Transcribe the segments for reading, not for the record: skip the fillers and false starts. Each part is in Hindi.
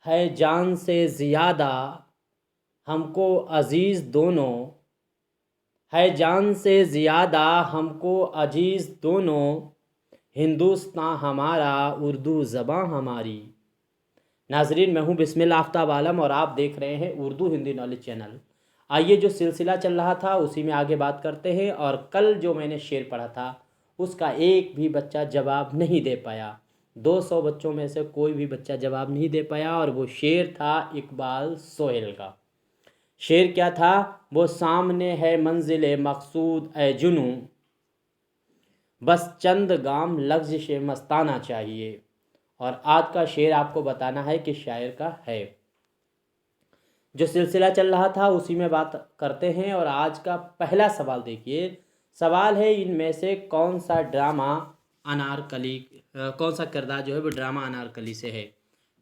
है जान से ज़ियादा हमको अज़ीज़ दोनों, है जान से ज़ियादा हमको अजीज़ दोनों, हिंदुस्तान हमारा उर्दू ज़बां हमारी। नाजरीन, मैं हूँ बिस्मिल्लाह आफ्ताब आलम और आप देख रहे हैं उर्दू हिंदी नॉलेज चैनल। आइए, जो सिलसिला चल रहा था उसी में आगे बात करते हैं। और कल जो मैंने शेर पढ़ा था उसका एक भी बच्चा जवाब नहीं दे पाया। 200 बच्चों में से कोई भी बच्चा जवाब नहीं दे पाया। और वो शेर था इकबाल सोहेल का। शेर क्या था? वो सामने है मंजिल मकसूद ए जुनू, बस चंद गाम लफ्ज़ मस्ताना चाहिए। और आज का शेर आपको बताना है कि शायर का है। जो सिलसिला चल रहा था उसी में बात करते हैं। और आज का पहला सवाल देखिए। सवाल है, इनमें से कौन सा ड्रामा अनारकली, कौन सा किरदार जो है वो ड्रामा अनारकली से है।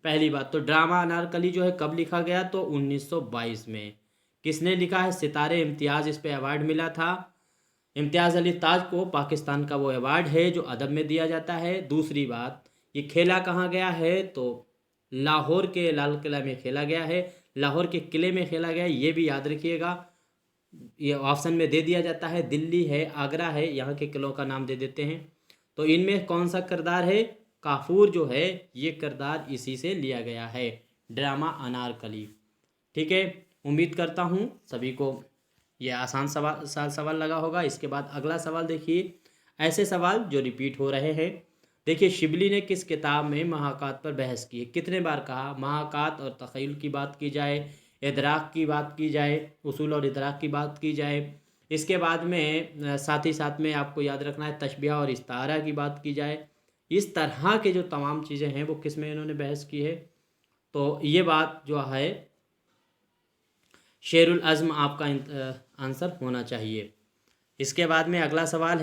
पहली बात तो ड्रामा अनारकली जो है कब लिखा गया? तो 1922 में। किसने लिखा है? सितारे इम्तियाज़ इस पे अवार्ड मिला था। इम्तियाज़ अली ताज को पाकिस्तान का वो अवार्ड है जो अदब में दिया जाता है। दूसरी बात, ये खेला कहाँ गया है? तो लाहौर के लाल किला में खेला गया है। लाहौर के किले में खेला गया है, ये भी याद रखिएगा। ये ऑप्शन में दे दिया जाता है, दिल्ली है, आगरा है, यहाँ के किलों का नाम दे देते हैं। तो इनमें कौन सा किरदार है? काफूर जो है ये किरदार इसी से लिया गया है, ड्रामा अनारकली। ठीक है, उम्मीद करता हूँ सभी को ये आसान सवाल लगा होगा। इसके बाद अगला सवाल देखिए। ऐसे सवाल जो रिपीट हो रहे हैं। देखिए, शिबली ने किस किताब में महाकात पर बहस की है? कितने बार कहा? महाकात और तख़य्युल की बात की जाए, इदराक की बात की जाए, उसूल और इदराक की बात की जाए। इसके बाद में साथ ही साथ में आपको याद रखना है तशबीह और इस्तारा की बात की जाए। इस तरह के जो तमाम चीज़ें हैं वो किस में इन्होंने बहस की है? तो ये बात जो है शेरुल अज़्म आपका आंसर होना चाहिए। इसके बाद में अगला सवाल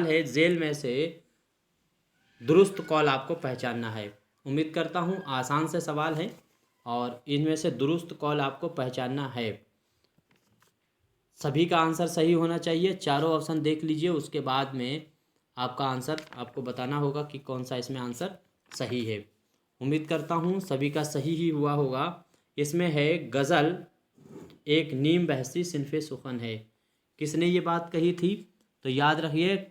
है जेल में से दुरुस्त कौल आपको पहचानना है। उम्मीद करता हूँ आसान से सवाल है और इनमें से दुरुस्त कौल आपको पहचानना है। सभी का आंसर सही होना चाहिए। चारों ऑप्शन देख लीजिए, उसके बाद में आपका आंसर आपको बताना होगा कि कौन सा इसमें आंसर सही है। उम्मीद करता हूँ सभी का सही ही हुआ होगा। इसमें है गज़ल एक नीम बहसी सिनफ़े सुखन है। किसने ये बात कही थी? तो याद रखिए,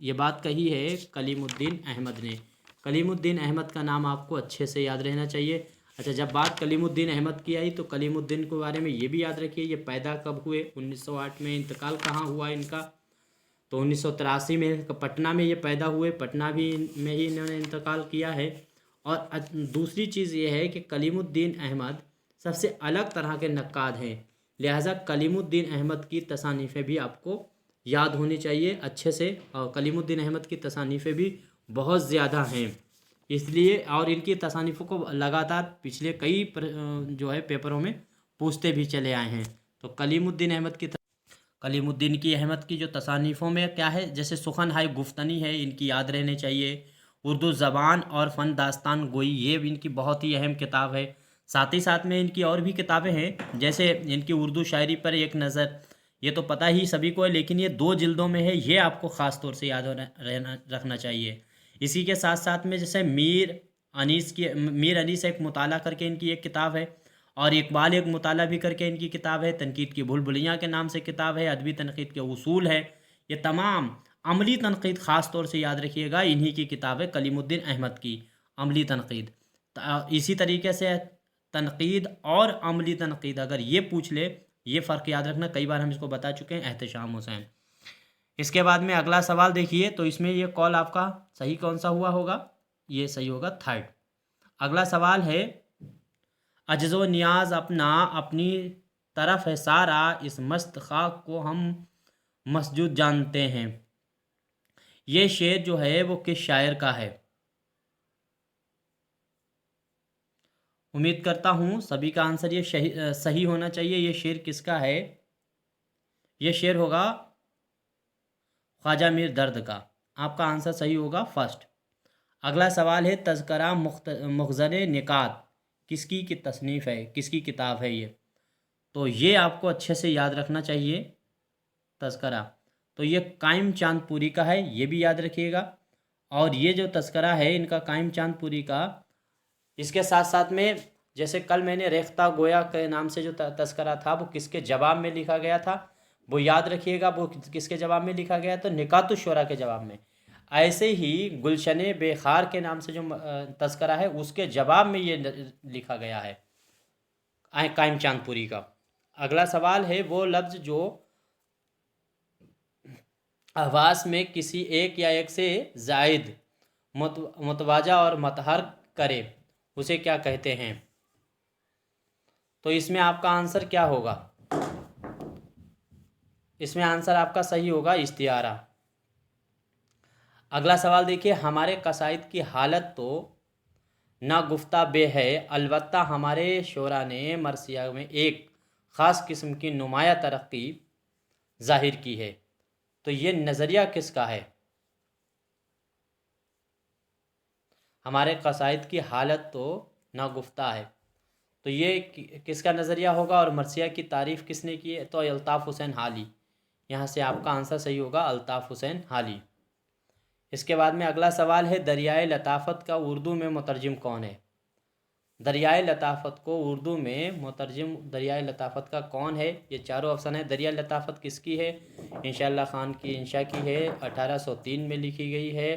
ये बात कही है कलीमुद्दीन अहमद ने। कलीमुद्दीन अहमद का नाम आपको अच्छे से याद रहना चाहिए। अच्छा, जब बात कलीमुद्दीन अहमद की आई तो कलीमुद्दीन के बारे में ये भी याद रखिए, ये पैदा कब हुए, 1908 में। इंतकाल कहाँ हुआ इनका? तो 1983 में पटना में ये पैदा हुए, पटना भी में ही इन्होंने इंतकाल किया है। और दूसरी चीज़ ये है कि कलीमुद्दीन अहमद सबसे अलग तरह के नक्काद हैं, लिहाजा कलीमुद्दीन अहमद की तसानीफ़ें भी आपको याद होनी चाहिए अच्छे से। और कलीमुद्दीन अहमद की तसानीफ़ें भी बहुत ज़्यादा हैं, इसलिए और इनकी तसानीफ़ों को लगातार पिछले कई जो है पेपरों में पूछते भी चले आए हैं। तो कलीमुद्दीन की अहमद की जो तसानीफ़ों में क्या है, जैसे सुखन हाय गुफ्तनी है, इनकी याद रहने चाहिए। उर्दू ज़बान और फ़न दास्तान गोई, ये भी इनकी बहुत ही अहम किताब है। साथ ही साथ में इनकी और भी किताबें हैं, जैसे इनकी उर्दू शायरी पर एक नज़र, ये तो पता ही सभी को है, लेकिन ये 2 जिल्दों में है, ये आपको ख़ास तौर से याद रखना चाहिए। इसी के साथ साथ में जैसे मीर अनीस एक मुताला करके इनकी एक किताब है, और इकबाल एक मुताला भी करके इनकी किताब है। तनकीद की भूलभुलैया के नाम से किताब है। अदबी तनकीद के उसूल है। ये तमाम अमली तनकीद ख़ास तौर से याद रखिएगा, इन्हीं की किताब है कलीमुद्दीन अहमद की अमली तनकीद। इसी तरीके से तनकीद और अमली तनकीद अगर ये पूछ ले, ये फ़र्क याद रखना, कई बार हम इसको बता चुके हैं, एहतशाम हुसैन। इसके बाद में अगला सवाल देखिए। तो इसमें ये कॉल आपका सही कौन सा हुआ होगा? ये सही होगा थर्ड। अगला सवाल है, अज्ज़ो नियाज अपना अपनी तरफ है सारा, इस मस्त खाक को हम मस्जूद जानते हैं। ये शेर जो है वो किस शायर का है? उम्मीद करता हूँ सभी का आंसर ये सही होना चाहिए। ये शेर किसका है? ये शेर होगा ख्वाजा मीर दर्द का। आपका आंसर सही होगा फर्स्ट। अगला सवाल है, तज़किरा मुख़्ज़न निकात किसकी की तसनीफ़ है, किसकी किताब है ये? तो ये आपको अच्छे से याद रखना चाहिए। तज़किरा तो ये कायम चांदपुरी का है, ये भी याद रखिएगा। और ये जो तज़किरा है इनका कायम चांदपुरी का, इसके साथ साथ में जैसे कल मैंने रेख्ता गोया के नाम से जो तस्करा था वो किसके जवाब में लिखा गया था, वो याद रखिएगा। वो किसके जवाब में लिखा गया, तो निकातुश शुरा के जवाब में। ऐसे ही गुलशन बेखार के नाम से जो तस्करा है उसके जवाब में ये लिखा गया है कायम चांदपुरी का। अगला सवाल है वो लफ्ज़ जो आवास में किसी एक या एक से जायद मुतवाजा और मतहर करे उसे क्या कहते हैं। तो इसमें आपका आंसर क्या होगा, इसमें आंसर आपका सही होगा इस्तिआरा। अगला सवाल देखिए, हमारे कसाइद की हालत तो ना गुफ्ता बे है, अलबत्ता हमारे शोरा ने मरसिया में एक ख़ास किस्म की नुमाया तरक्की ज़ाहिर की है। तो ये नज़रिया किसका है, हमारे कसाइद की हालत तो ना गुफ्ता है, तो ये किसका नज़रिया होगा और मरसिया की तारीफ़ किसने की है, तो अल्ताफ़ हुसैन हाली। यहाँ से आपका आंसर सही होगा अल्ताफ़ हुसैन हाली। इसके बाद में अगला सवाल है, दरियाए लताफ़त का उर्दू में मुतरजिम कौन है। दरियाए लताफ़त को उर्दू में मुतरजिम दरियाए लताफ़त का कौन है, ये चारों ऑप्शन है। दरियाए लताफ़त किसकी है, इंशाअल्लाह ख़ान की इंशा की है, 1803 में लिखी गई है।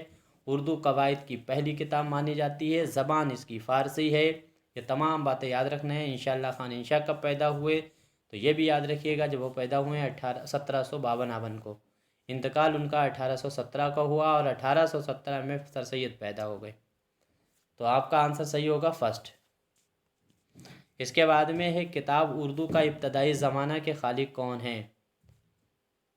उर्दू कवायद की पहली किताब मानी जाती है, ज़बान इसकी फ़ारसी है। ये तमाम बातें याद रखना है। इंशाअल्लाह ख़ान इंशा कब पैदा हुए, तो ये भी याद रखिएगा, जब वो पैदा हुए हैं 1752 को। इंतकाल उनका 1817 का हुआ और 1817 में सर सैयद पैदा हो गए। तो आपका आंसर सही होगा फर्स्ट। इसके बाद में है, किताब उर्दू का इब्तदाई ज़माना के खालिक कौन है।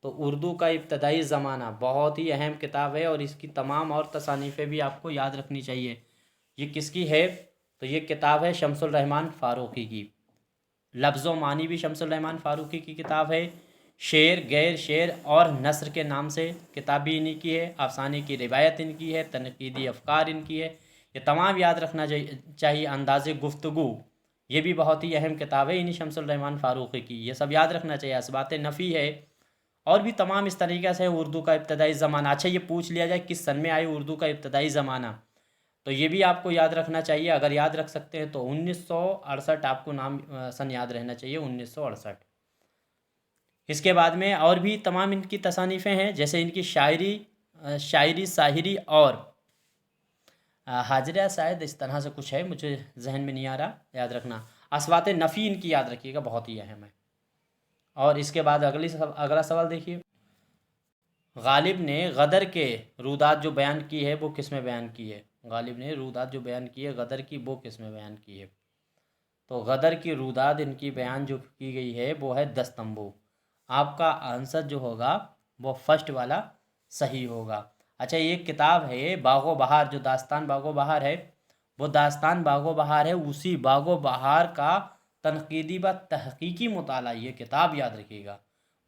तो उर्दू का इब्तदाई ज़माना बहुत ही अहम किताब है और इसकी तमाम और तसानीफ़ें भी आपको याद रखनी चाहिए। ये किसकी है, तो ये किताब है शम्सुल रहमान फ़ारूक़ी की। लफ्ज़ मानी भी शम्सुल रहमान फ़ारूक़ी की किताब है। शेर, गैर शेर और नस्र के नाम से किताब भी इन्हीं की है। अफसाने की रिवायत इनकी है, तनकीदी अफ़कार इनकी है। ये तमाम याद रखना चाहिए। अंदाज़े गुफ्तगू, ये भी बहुत ही अहम किताब है इन्हीं शम्सुल रहमान फ़ारूक़ी की, ये सब याद रखना चाहिए। असबात नफ़ी है और भी तमाम इस तरीक़े से उर्दू का इब्तदाई ज़माना। अच्छा, ये पूछ लिया जाए किस सन में आई उर्दू का इब्तदाई ज़माना, तो ये भी आपको याद रखना चाहिए। अगर याद रख सकते हैं तो 1968 आपको नाम सन याद रहना चाहिए, 1968। इसके बाद में और भी तमाम इनकी तसानीफ़ें हैं, जैसे इनकी शायरी साहिरी और हाजरा, शायद इस तरह से कुछ है, मुझे जहन में नहीं आ रहा, याद रखना। असवात नफ़ी इनकी याद रखिएगा, बहुत ही अहम है। और इसके बाद अगला सवाल देखिए, गालिब ने गदर के रूदात जो बयान की है वो किस में बयान की है। गालिब ने रूदात जो बयान की है गदर की, वो किस में बयान की है। तो गदर की रूदात इनकी बयान जो की गई है वो है दस्तंबू। आपका आंसर जो होगा वो फर्स्ट वाला सही होगा। अच्छा, ये किताब है बागो बहार, जो दास्तान बागो बहार है वो दास्तान बागो बहार है, उसी बागो बहार का तनकीदी व तहकीकी मुताला, ये किताब याद रखिएगा।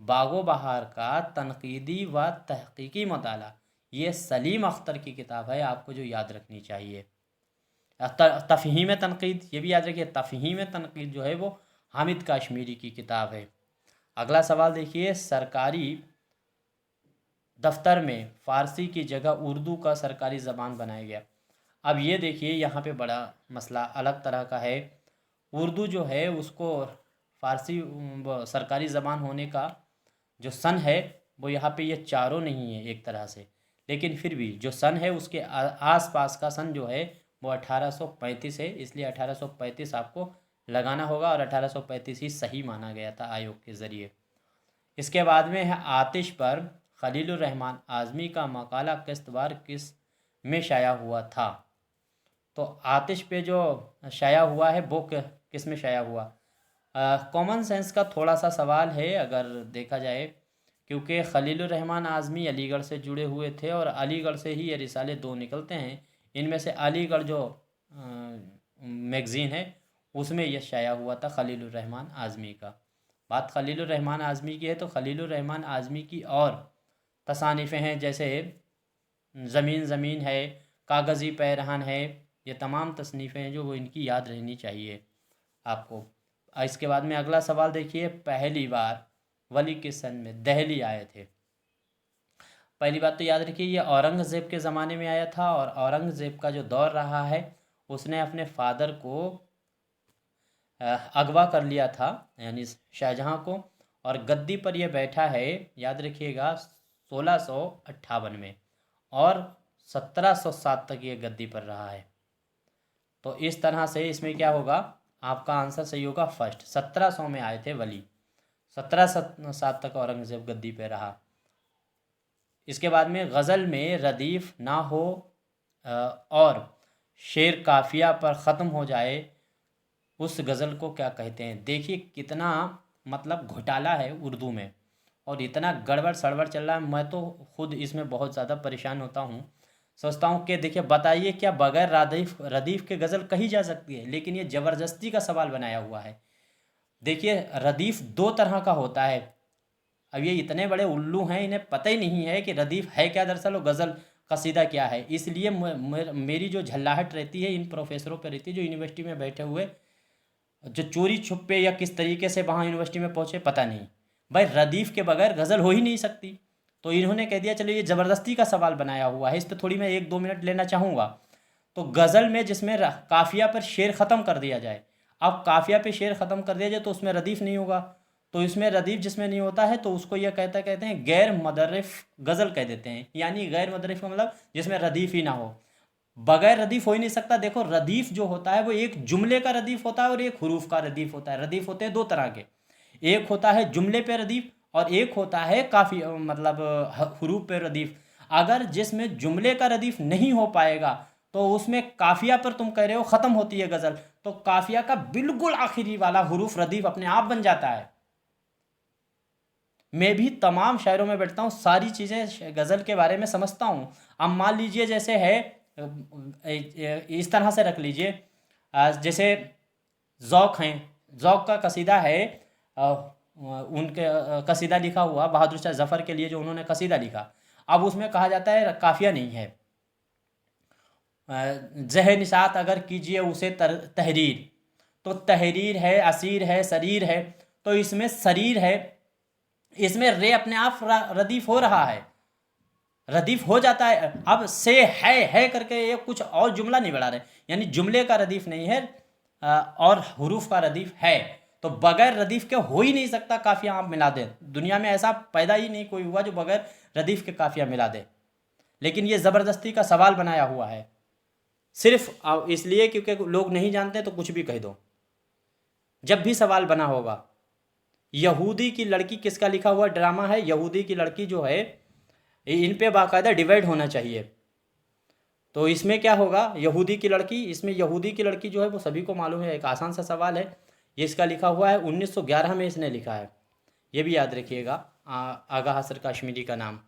बागो बहार का तनकीदी व तहकीकी मुताला, ये सलीम अख्तर की किताब है, आपको जो याद रखनी चाहिए। तफ़हीम तनकीद, ये भी याद रखिए, तफ़हीम तनकीद जो है वो हामिद काश्मीरी की किताब है। अगला सवाल देखिए, सरकारी दफ्तर में फ़ारसी की जगह उर्दू का सरकारी ज़बान बनाया गया। अब ये देखिए, यहाँ पे बड़ा मसला अलग तरह का है। उर्दू जो है उसको फ़ारसी सरकारी ज़बान होने का जो सन है वो यहाँ पे ये चारों नहीं है एक तरह से, लेकिन फिर भी जो सन है उसके आस पास का सन जो है वो 1835 है, इसलिए 1835 आपको लगाना होगा और 1835 ही सही माना गया था आयोग के ज़रिए। इसके बाद में है, आतिश पर खलीलुर रहमान आज़मी का मकाला किस्तवार किस में शाया हुआ था। तो आतिश पे जो शाया हुआ है वो किस में शाया हुआ। कॉमन सेंस का थोड़ा सा सवाल है अगर देखा जाए, क्योंकि खलीलुर रहमान आज़मी अलीगढ़ से जुड़े हुए थे और अलीगढ़ से ही ये रिसाले 2 निकलते हैं। इनमें से अलीगढ़ जो मैगज़ीन है उसमें यह शाया हुआ था खलीलुर रहमान आज़मी का। बात खलीलुर रहमान आज़मी की है तो खलीलुर रहमान आज़मी की और तसानीफ़ें हैं, जैसे ज़मीन ज़मीन है, कागज़ी पैरहन है, ये तमाम तसनीफ़ें हैं जो वो इनकी याद रहनी चाहिए आपको। इसके बाद में अगला सवाल देखिए, पहली बार वली किस सन में दहली आए थे। पहली बात तो याद रखिए ये औरंगज़ेब के ज़माने में आया था और औरंगज़ेब का जो दौर रहा है उसने अपने फादर को अगवा कर लिया था, यानी शाहजहाँ को, और गद्दी पर यह बैठा है, याद रखिएगा, 1658 में, और 1707 तक ये गद्दी पर रहा है। तो इस तरह से इसमें क्या होगा, आपका आंसर सही होगा फर्स्ट। 1700 में आए थे वली, 1707 तक औरंगज़ेब गद्दी पे रहा। इसके बाद में गज़ल में रदीफ़ ना हो और शेर काफिया पर ख़त्म हो जाए, उस गज़ल को क्या कहते हैं। देखिए कितना मतलब घोटाला है उर्दू में, और इतना गड़बड़ सड़बड़ चल रहा है, मैं तो खुद इसमें बहुत ज़्यादा परेशान होता हूँ। सोचता हूँ कि देखिए बताइए क्या बगैर रदीफ़ रदीफ़ के गज़ल कही जा सकती है, लेकिन ये ज़बरदस्ती का सवाल बनाया हुआ है। देखिए रदीफ़ दो तरह का होता है। अब ये इतने बड़े उल्लू हैं, इन्हें पता ही नहीं है कि रदीफ़ है क्या दरअसल, और गज़ल कसीदा क्या है। इसलिए मेरी जो झल्लाहट रहती है इन प्रोफेसरों पर रहती है जो यूनिवर्सिटी में बैठे हुए, जो चोरी छुपे या किस तरीके से वहाँ यूनिवर्सिटी में पहुँचे पता नहीं। भाई रदीफ़ के बगैर गज़ल हो ही नहीं सकती। तो इन्होंने कह दिया चलो ये ज़बरदस्ती का सवाल बनाया हुआ है, इस पर थोड़ी मैं 1-2 मिनट लेना चाहूँगा। तो गज़ल में जिसमें काफिया पर शेर ख़त्म कर दिया जाए, अब काफिया पे शेर ख़त्म कर दिया जाए तो उसमें रदीफ़ नहीं होगा, तो इसमें रदीफ़ जिसमें नहीं होता है तो उसको यह कहते हैं गैर मदरफ़ गज़ल कह देते हैं। यानी गैर मदरफ़ का मतलब जिसमें रदीफ़ ही ना हो। बगैर रदीफ़ हो ही नहीं सकता। देखो रदीफ़ जो होता है वो एक जुमले का रदीफ़ होता है और एक हुरूफ का रदीफ़ होता है। रदीफ़ होते हैं दो तरह के, एक होता है जुमले पे रदीफ़ और एक होता है काफ़ी मतलब हुरूफ पे रदीफ़। अगर जिसमें जुमले का रदीफ़ नहीं हो पाएगा तो उसमें काफिया पर तुम कह रहे हो ख़त्म होती है गज़ल, तो काफिया का बिल्कुल आखिरी वाला हुरूफ रदीफ़ अपने आप बन जाता है। मैं भी तमाम शायरों में बैठता हूँ, सारी चीज़ें गज़ल के बारे में समझता हूँ। अब मान लीजिए जैसे है इस तरह से रख लीजिए, जैसे ज़ौक़ हैं, ज़ौक़ का कसीदा है, उनके कसीदा लिखा हुआ बहादुर शाह ज़फ़र के लिए जो उन्होंने कसीदा लिखा। अब उसमें कहा जाता है काफिया नहीं है, जह निशात अगर कीजिए उसे तहरीर, तो तहरीर है, असीर है, शरीर है, तो इसमें शरीर है, इसमें रे अपने आप रदीफ हो रहा है, रदीफ हो जाता है। अब से है करके ये कुछ और जुमला नहीं बढ़ा रहे, यानी जुमले का रदीफ नहीं है और हुरूफ का रदीफ है। तो बगैर रदीफ के हो ही नहीं सकता काफिया आप मिला दें। दुनिया में ऐसा पैदा ही नहीं कोई हुआ जो बगैर रदीफ के काफिया मिला दे, लेकिन ये ज़बरदस्ती का सवाल बनाया हुआ है सिर्फ इसलिए क्योंकि लोग नहीं जानते तो कुछ भी कह दो। जब भी सवाल बना होगा, यहूदी की लड़की किसका लिखा हुआ ड्रामा है, यहूदी की लड़की जो है, इन पे बाकायदा डिवाइड होना चाहिए। तो इसमें क्या होगा, यहूदी की लड़की, इसमें यहूदी की लड़की जो है वो सभी को मालूम है, एक आसान सा सवाल है। ये इसका लिखा हुआ है 1911 में इसने लिखा है, ये भी याद रखिएगा। आगा हसर काश्मीरी का नाम।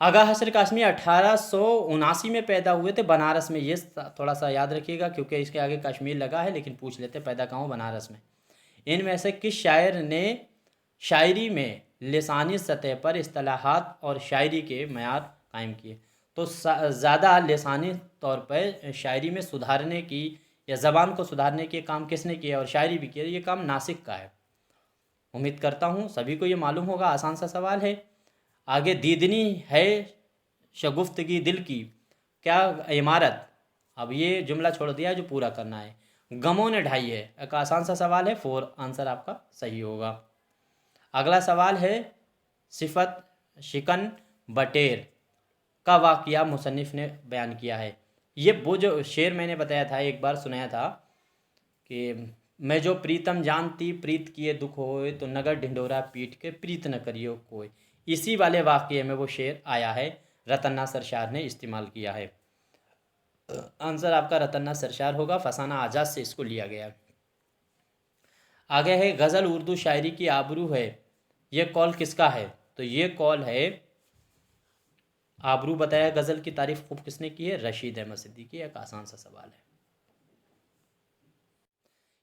आगा हसर काश्मीरी 1879 में पैदा हुए थे बनारस में। ये थोड़ा सा याद रखिएगा क्योंकि इसके आगे कश्मीर लगा है, लेकिन पूछ लेते पैदा कहाँ हो, बनारस में। इनमें से किस शायर ने शायरी में लिसानी सतह पर इस्तिलाहात और शायरी के मयार कायम किए? तो ज़्यादा लिसानी तौर पर शायरी में सुधारने की या ज़बान को सुधारने के काम किसने किया और शायरी भी किया? ये काम नासिक का है। उम्मीद करता हूँ सभी को ये मालूम होगा, आसान सा सवाल है। आगे दीदनी है शगुफ्तगी दिल की क्या इमारत, अब ये जुमला छोड़ दिया है जो पूरा करना है। गमों ने ढाई है, एक आसान सा सवाल है, 4 आंसर आपका सही होगा। अगला सवाल है, सिफत शिकन बटेर का वाक़या मुसन्निफ़ ने बयान किया है। ये वो जो शेर मैंने बताया था, एक बार सुनाया था कि मैं जो प्रीतम जानती प्रीत किए दुख होए, तो नगर ढिंढोरा पीट के प्रीत न करियो कोई। इसी वाले वाक़ये में वो शेर आया है, रतन्ना सरशार ने इस्तेमाल किया है। आंसर आपका रतन्ना सरशार होगा, फसाना आज़ाद से इसको लिया गया। आगे है, गज़ल उर्दू शायरी की आबरू है, ये कौल किसका है? तो ये कौल है, आबरू बताया गज़ल की तारीफ खूब किसने की है? रशीद अहमद सिद्दीकी। एक आसान सा सवाल है।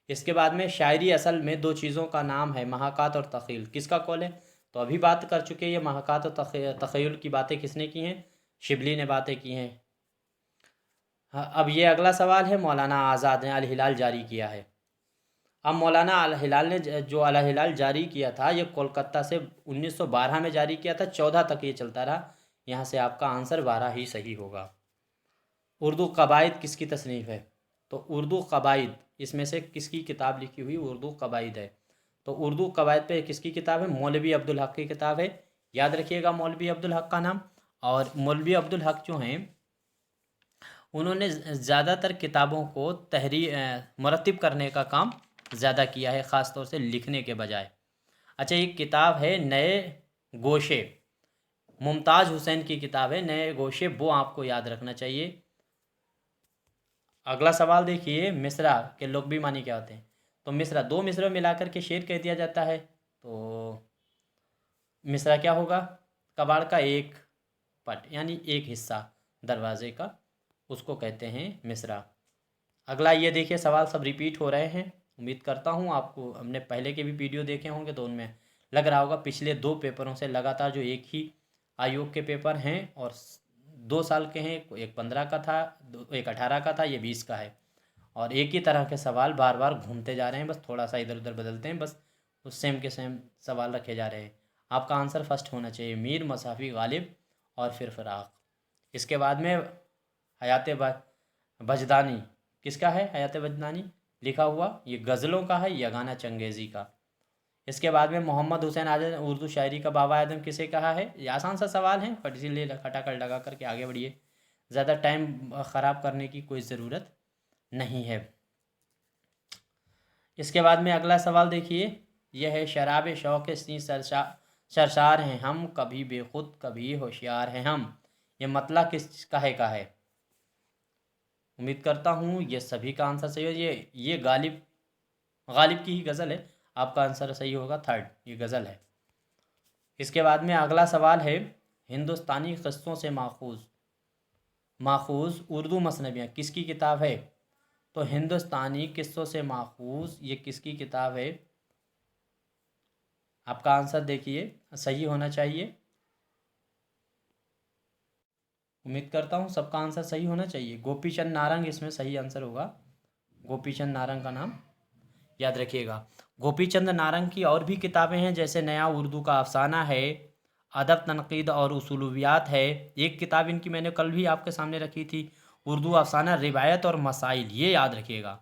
इसके बाद में शायरी असल में दो चीज़ों का नाम है, महाकात और तख़य्युल। किसका कौल है? तो अभी बात कर चुके हैं, ये महाकात और तख़य्युल की बातें किसने की हैं? शिबली ने बातें की हैं। हाँ, अब ये अगला सवाल है, मौलाना आज़ाद ने अल हिलाल जारी किया है। अब मौलाना अल हिलाल ने जो अल हिलाल जारी किया था, ये कोलकाता से 1912 में जारी किया था, 14 तक ये चलता रहा। यहाँ से आपका आंसर 12 ही सही होगा। उर्दू कवायद किसकी तसनीफ़ है? तो उर्दू कवायद इसमें से किसकी किताब लिखी हुई उर्दू कवायद है? तो उर्दू कवायद पे किसकी किताब है? मौलवी अब्दुल हक की किताब है। याद रखिएगा मौलवी अब्दुल हक का नाम। और मौलवी अब्दुल हक जो हैं उन्होंने ज़्यादातर किताबों को मुरतब करने का काम ज़्यादा किया है, ख़ास तौर से लिखने के बजाय। अच्छा, एक किताब है नए गोशे, मुमताज़ हुसैन की किताब है नए गोशे, वो आपको याद रखना चाहिए। अगला सवाल देखिए, मिसरा के लुग़वी मानी क्या होते हैं? तो मिसरा दो मिसरों मिलाकर के शेर कह दिया जाता है। तो मिसरा क्या होगा? कबाड़ का एक पट यानी एक हिस्सा दरवाजे का, उसको कहते हैं मिसरा। अगला ये देखिए, सवाल सब रिपीट हो रहे हैं। उम्मीद करता हूँ आपको हमने पहले के भी वीडियो देखे होंगे तो उनमें लग रहा होगा पिछले 2 पेपरों से लगातार जो एक ही आयोग के पेपर हैं और 2 साल के हैं, एक 15 का था, एक 18 का था, ये 20 का है। और एक ही तरह के सवाल बार बार घूमते जा रहे हैं, बस थोड़ा सा इधर उधर बदलते हैं, बस उस सेम के सेम सवाल रखे जा रहे हैं। आपका आंसर फर्स्ट होना चाहिए, मीर मसाफ़ी गालिब और फिर फ़राक़। इसके बाद में हयात बजदानी किसका है? हयात बजदानी लिखा हुआ ये गज़लों का है, यगाना चंगेज़ी का। इसके बाद में मोहम्मद हुसैन आज़ाद उर्दू शायरी का बाबा आदम किसे कहा है? ये आसान सा सवाल है, फट इसीलिए खटाखट लगा करके आगे बढ़िए, ज़्यादा टाइम ख़राब करने की कोई ज़रूरत नहीं है। इसके बाद में अगला सवाल देखिए, यह है शराब शौक़ सी सरशार हैं हम, कभी बेखुद कभी होशियार हैं हम। ये मतला किस कहे का है? उम्मीद करता हूँ ये सभी का आंसर सही हो। ये गालिब की ही गज़ल है। आपका आंसर सही होगा थर्ड, ये गज़ल है। इसके बाद में अगला सवाल है, हिंदुस्तानी क़िस्सों से माखूज़ उर्दू मसनवियाँ किसकी किताब है? तो हिंदुस्तानी किस्सों से माखूज़ ये किसकी किताब है? आपका आंसर देखिए सही होना चाहिए। उम्मीद करता हूँ सबका आंसर सही होना चाहिए। गोपीचंद नारंग इसमें सही आंसर होगा। गोपीचंद नारंग का नाम याद रखिएगा। गोपीचंद नारंग की और भी किताबें हैं, जैसे नया उर्दू का अफसाना है, अदब तनकीद और उसूलुबियात है। एक किताब इनकी मैंने कल भी आपके सामने रखी थी, उर्दू अफसाना रिवायत और मसाइल, ये याद रखिएगा।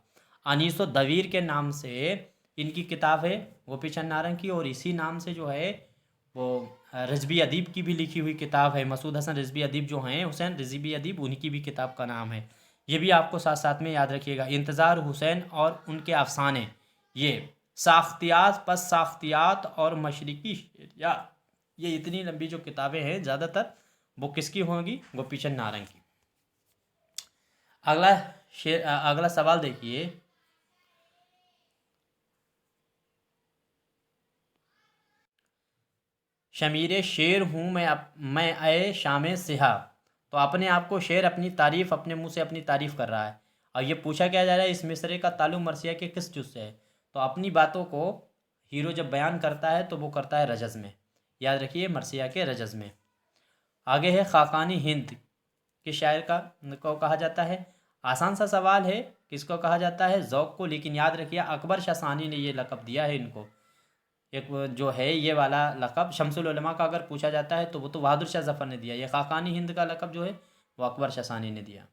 अनीसो दवीर के नाम से इनकी किताब है गोपीचंद नारंग की, और इसी नाम से जो है वो रिजवी अदीब की भी लिखी हुई किताब है। मसूद हसन रिजवी अदीब जो हैं, हुसैन रिजवी अदीब, उनकी भी किताब का नाम है। ये भी आपको साथ साथ में याद रखिएगा। इंतज़ार हुसैन और उनके अफसाने, ये साख्तियात पस साख्तियात और मशरिकी या ये इतनी लंबी जो किताबें हैं ज़्यादातर वो किसकी होंगी? गोपीचंद नारंग की। अगला सवाल देखिए, शमीर शेर हूँ मैं आए शाम सिहा। तो अपने आप को शेर अपनी तारीफ़ अपने मुंह से अपनी तारीफ़ कर रहा है। और ये पूछा क्या जा रहा है, इस मिसरे का ताल्लुक मरसिया के किस जुज़ से है? तो अपनी बातों को हीरो जब बयान करता है तो वो करता है रजज़ में। याद रखिए, मरसिया के रजज़ में। आगे है खाकानी हिंद किस शायर को कहा जाता है? आसान सा सवाल है, किसको कहा जाता है? ज़ौक़ को। लेकिन याद रखिए अकबर शाह सानी ने ये लक़ब दिया है इनको। एक जो है ये वाला लक़ब शम्सुल उलमा का अगर पूछा जाता है तो वो तो बहादुर शाह ज़फ़र ने दिया। ये खाकानी हिंद का लक़ब जो है वो अकबर शाह सानी ने दिया।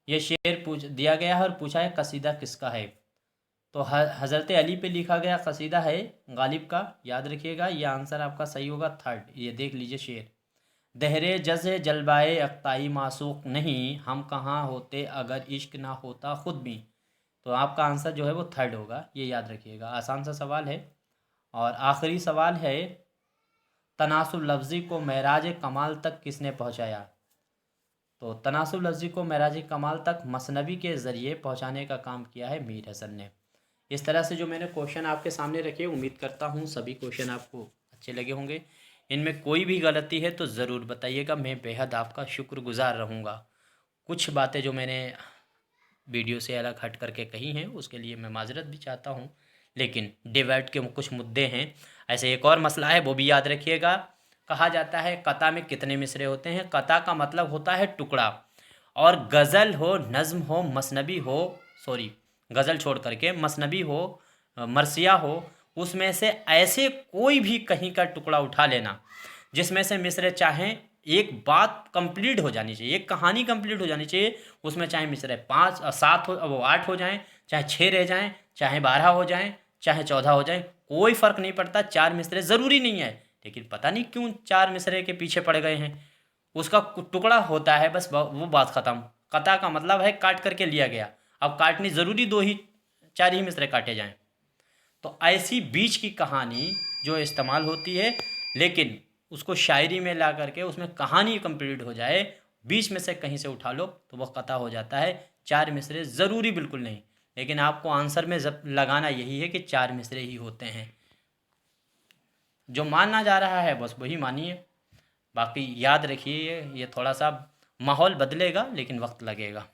ये शेर दिया गया है और पूछा है कसीदा किसका है? तो हज़रत अली पे लिखा गया कसीदा है गालिब का। याद रखिएगा, ये आंसर आपका सही होगा थर्ड। ये देख लीजिए शेर, दहरे जज़ जलबाए अक्ताई मासूक नहीं, हम कहाँ होते अगर इश्क ना होता ख़ुद भी। तो आपका आंसर जो है वो थर्ड होगा, ये याद रखिएगा। आसान सा सवाल है। और आखिरी सवाल है, तनासुब लफ्ज़ी को महराज कमाल तक किसने पहुँचाया? तो तनासुब लफ्ज़ी को महराज कमाल तक मसनवी के ज़रिए पहुँचाने का काम किया है मीर हसन ने। इस तरह से जो मैंने क्वेश्चन आपके सामने रखे, उम्मीद करता हूँ सभी क्वेश्चन आपको अच्छे लगे होंगे। इनमें कोई भी गलती है तो ज़रूर बताइएगा, मैं बेहद आपका शुक्रगुज़ार रहूँगा। कुछ बातें जो मैंने वीडियो से अलग हट करके कही हैं उसके लिए मैं माज़रत भी चाहता हूँ, लेकिन डिबेट के कुछ मुद्दे हैं। ऐसे एक और मसला है वो भी याद रखिएगा। कहा जाता है कता में कितने मिसरे होते हैं? कता का मतलब होता है टुकड़ा, और गज़ल हो, नज़्म हो, मसनबी हो, सॉरी गज़ल छोड़ करके मसनबी हो, मरसिया हो, उसमें से ऐसे कोई भी कहीं का टुकड़ा उठा लेना जिसमें से मिसरे चाहें एक बात कंप्लीट हो जानी चाहिए, एक कहानी कंप्लीट हो जानी चाहिए। उसमें चाहे मिसरे 5 7 हो, वो 8 हो जाएं, चाहे 6 रह जाएं, चाहे 12 हो जाएं, चाहे 14 हो जाएं, कोई फ़र्क नहीं पड़ता। 4 मिसरे ज़रूरी नहीं है, लेकिन पता नहीं क्यों 4 मिसरे के पीछे पड़ गए हैं। उसका टुकड़ा होता है बस, वो बात ख़त्म। कथा का मतलब है काट करके लिया गया। अब काटनी ज़रूरी 2 ही 4 ही मिसरे काटे जाएं। तो ऐसी बीच की कहानी जो इस्तेमाल होती है, लेकिन उसको शायरी में ला करके उसमें कहानी कंप्लीट हो जाए, बीच में से कहीं से उठा लो तो वह कथा हो जाता है। 4 मिसरे ज़रूरी बिल्कुल नहीं, लेकिन आपको आंसर में लगाना यही है कि 4 मिसरे ही होते हैं। जो मानना जा रहा है बस वही मानिए, बाकी याद रखिए ये थोड़ा सा माहौल बदलेगा लेकिन वक्त लगेगा।